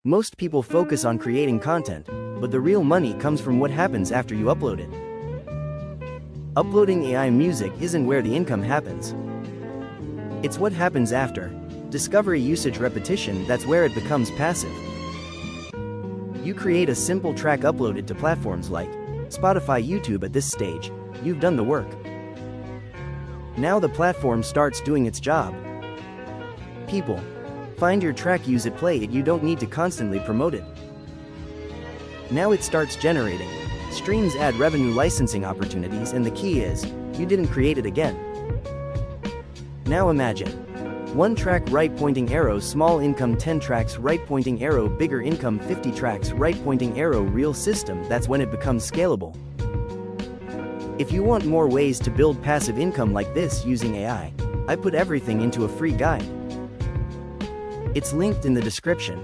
Most people focus on creating content, but the real money comes from what happens after you upload it. Uploading AI music isn't where the income happens. It's what happens after. Discovery, usage, repetition, that's where it becomes passive. You create a simple track, upload it to platforms like Spotify, YouTube. At this stage, you've done the work. Now the platform starts doing its job. People find your track, use it, play it. You don't need to constantly promote it. Now it starts generating streams, ad revenue, licensing opportunities, and the key is, you didn't create it again. Now imagine 1 track, right pointing arrow, small income, 10 tracks, right pointing arrow, bigger income, 50 tracks, right pointing arrow, real system. That's when it becomes scalable. If you want more ways to build passive income like this using AI, I put everything into a free guide. It's linked in the description.